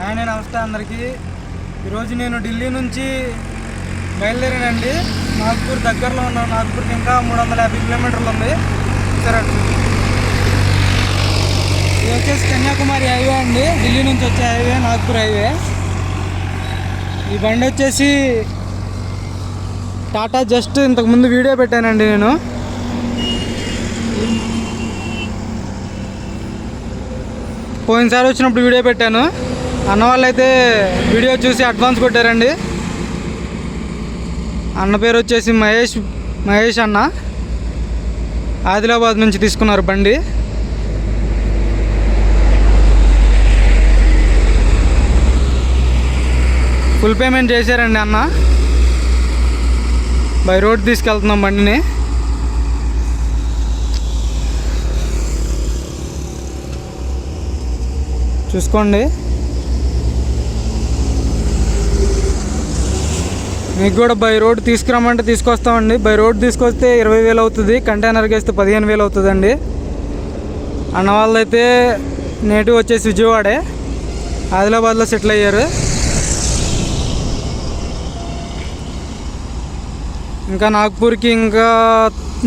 ఆయన నమస్తే అందరికీ. ఈరోజు నేను ఢిల్లీ నుంచి బయలుదేరానండి. నాగ్పూర్ దగ్గరలో ఉన్న నాగ్పూర్కి ఇంకా 350 కిలోమీటర్లు ఉంది. సరే, ఇది వచ్చేసి కన్యాకుమారి హైవే అండి. ఢిల్లీ నుంచి వచ్చే హైవే నాగ్పూర్ హైవే. ఈ బండి వచ్చేసి టాటా జస్ట్ ఇంతకుముందు వీడియో పెట్టానండి నేను. పోయినసారి వచ్చినప్పుడు వీడియో పెట్టాను. అన్న వాళ్ళు అయితే వీడియో చూసి అడ్వాన్స్ కొట్టారండి. అన్న పేరు వచ్చేసి మహేష్ అన్న. ఆదిలాబాద్ నుంచి తీసుకున్నారు బండి. ఫుల్ పేమెంట్ చేశారండి అన్న. బై రోడ్ తీసుకెళ్తున్నాం బండిని. చూసుకోండి. మీకు కూడా బై రోడ్ తీసుకురమ్మంటే తీసుకొస్తామండి. బై రోడ్ తీసుకొస్తే 20,000 అవుతుంది. కంటైనర్కి వేస్తే 15,000 అవుతుందండి. అన్న వాళ్ళైతే నేటివ్ వచ్చేసి విజయవాడే, ఆదిలాబాద్లో సెటిల్ అయ్యారు. ఇంకా నాగ్పూర్కి ఇంకా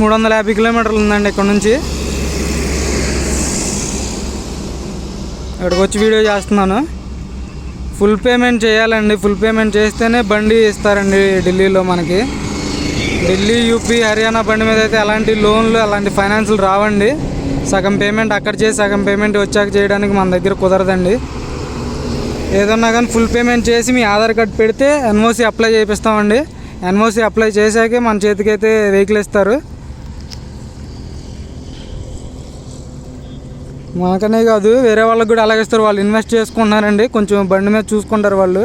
350 కిలోమీటర్లు ఉందండి ఇక్కడ నుంచి. ఇక్కడికి వచ్చి వీడియో చేస్తున్నాను. ఫుల్ పేమెంట్ చేయాలండి. ఫుల్ పేమెంట్ చేస్తేనే బండి ఇస్తారండి ఢిల్లీలో మనకి. ఢిల్లీ, యూపీ, హర్యానా బండి మీద అయితే ఎలాంటి లోన్లు, అలాంటి ఫైనాన్సులు రావండి. సగం పేమెంట్ అక్కడ చేసి సగం పేమెంట్ వచ్చాక చేయడానికి మన దగ్గర కుదరదండి. ఏదన్నా కానీ ఫుల్ పేమెంట్ చేసి మీ ఆధార్ కార్డ్ పెడితే ఎన్ఓసి అప్లై చేపిస్తామండి. ఎన్ఓసి అప్లై చేశాకే మన చేతికైతే వెహికల్ ఇస్తారు. మనకనే కాదు, వేరే వాళ్ళకి కూడా అలాగే ఇస్తారు. వాళ్ళు ఇన్వెస్ట్ చేసుకుంటున్నారండి, కొంచెం బండి మీద చూసుకుంటారు వాళ్ళు.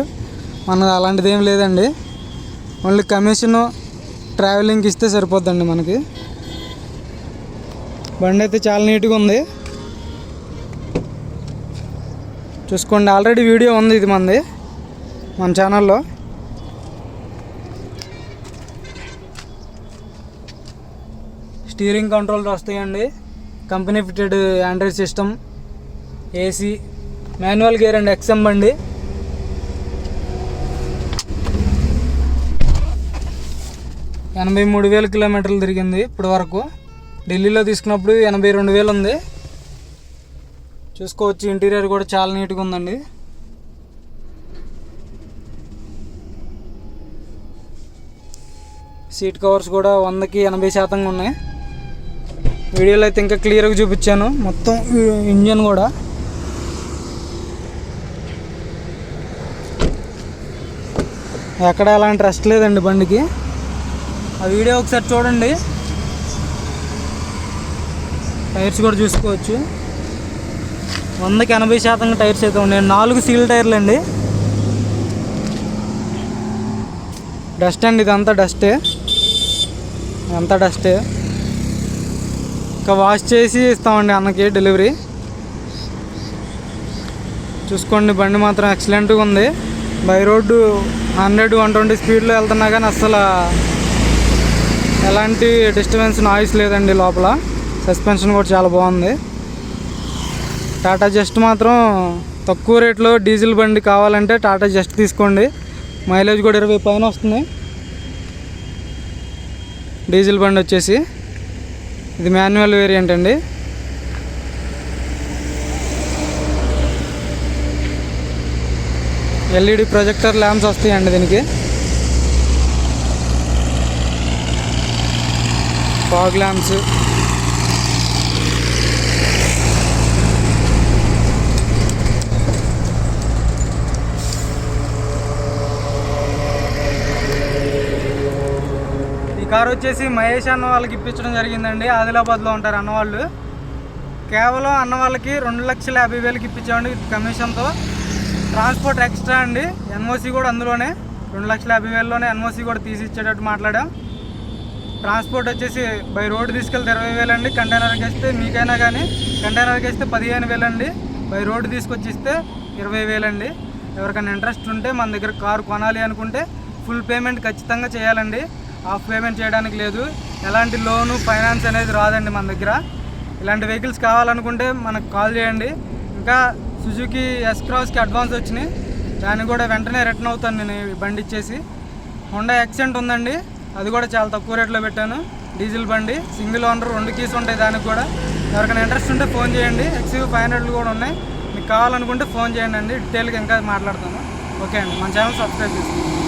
మనకు అలాంటిది ఏం లేదండి. ఓన్లీ కమిషను, ట్రావెలింగ్కి ఇస్తే సరిపోద్దండి మనకి. బండి అయితే చాలా నీట్గా ఉంది. చూసుకోండి, ఆల్రెడీ వీడియో ఉంది ఇది మన ఛానల్లో. స్టీరింగ్ కంట్రోల్ వస్తాయండి. Company fitted Android system, AC, manual gear and XM బండి. $83,000 కిలోమీటర్లు తిరిగింది ఇప్పటి వరకు. ఢిల్లీలో తీసుకున్నప్పుడు 82,000 ఉంది. చూసుకోవచ్చు, ఇంటీరియర్ కూడా చాలా నీట్గా ఉందండి. సీట్ కవర్స్ కూడా 100కి 80% ఉన్నాయి. వీడియోలో అయితే ఇంకా క్లియర్గా చూపించాను మొత్తం ఇంజన్ కూడా. ఎక్కడ అలాంటి రెస్ట్ లేదండి బండికి. ఆ వీడియో ఒకసారి చూడండి. టైర్స్ కూడా చూసుకోవచ్చు, 100కి 80% టైర్స్ అయితే ఉన్నాయి. 4 సీల్ టైర్లు అండి. డస్ట్ అండి, ఇదంతా డస్టే, అంతా డస్టే. ఇంకా వాష్ చేసి ఇస్తామండి అన్నకి డెలివరీ. చూసుకోండి, బండి మాత్రం ఎక్సలెంట్గా ఉంది. బై రోడ్డు 100-120 స్పీడ్లో వెళ్తున్నా కానీ అస్సలు ఎలాంటి డిస్టర్బెన్స్, నాయిస్ లేదండి లోపల. సస్పెన్షన్ కూడా చాలా బాగుంది. టాటా జస్ట్ మాత్రం తక్కువ రేట్లో డీజిల్ బండి కావాలంటే టాటా జస్ట్ తీసుకోండి. మైలేజ్ కూడా 20 పైన వస్తుంది. డీజిల్ బండి వచ్చేసి ఇది మాన్యువల్ వేరియంట్ అండి. ఎల్ఈడి ప్రొజెక్టర్ ల్యాంప్స్ వస్తాయండి దీనికి. ఫాగ్ ల్యాంప్స్, ఈ కారు వచ్చేసి మహేష్ అన్న వాళ్ళకి ఇప్పించడం జరిగిందండి. ఆదిలాబాద్లో ఉంటారు అన్నవాళ్ళు. కేవలం అన్న వాళ్ళకి 2,50,000కి ఇప్పించామండి కమిషన్తో. ట్రాన్స్పోర్ట్ ఎక్స్ట్రా అండి. ఎన్ఓసి కూడా అందులోనే 2,50,000లోనే ఎన్ఓసి కూడా తీసి ఇచ్చేటట్టు మాట్లాడాం. ట్రాన్స్పోర్ట్ వచ్చేసి బై రోడ్డు తీసుకెళ్తే 20,000 అండి. కంటైనర్కి వేస్తే మీకైనా కానీ కంటైనర్కి వేస్తే 15,000 అండి. బై రోడ్డు తీసుకొచ్చి ఇస్తే 20,000 అండి. ఎవరికైనా ఇంట్రెస్ట్ ఉంటే మన దగ్గర కారు కొనాలి అనుకుంటే ఫుల్ పేమెంట్ ఖచ్చితంగా చేయాలండి. హాఫ్ పేమెంట్ చేయడానికి లేదు. ఎలాంటి లోను, ఫైనాన్స్ అనేది రాదండి మన దగ్గర. ఇలాంటి వెహికల్స్ కావాలనుకుంటే మనకు కాల్ చేయండి. ఇంకా సుజుకి ఎస్ క్రాస్కి అడ్వాన్స్ వచ్చినాయి, దాన్ని కూడా వెంటనే రిటర్న్ అవుతాను నేను ఈ బండి ఇచ్చేసి. హోండా యాక్సెంట్ ఉందండి, అది కూడా చాలా తక్కువ రేట్లో పెట్టాను. డీజిల్ బండి, సింగిల్ ఓనర్, 2 కీస్ ఉంటాయి దానికి కూడా. ఎవరికైనా ఇంట్రెస్ట్ ఉంటే ఫోన్ చేయండి. XUV 500 కూడా ఉన్నాయి, మీకు కావాలనుకుంటే ఫోన్ చేయండి అండి, డీటెయిల్గా ఇంకా మాట్లాడతాను. ఓకే అండి, మన ఛానల్ సబ్స్క్రైబ్ చేసుకోండి.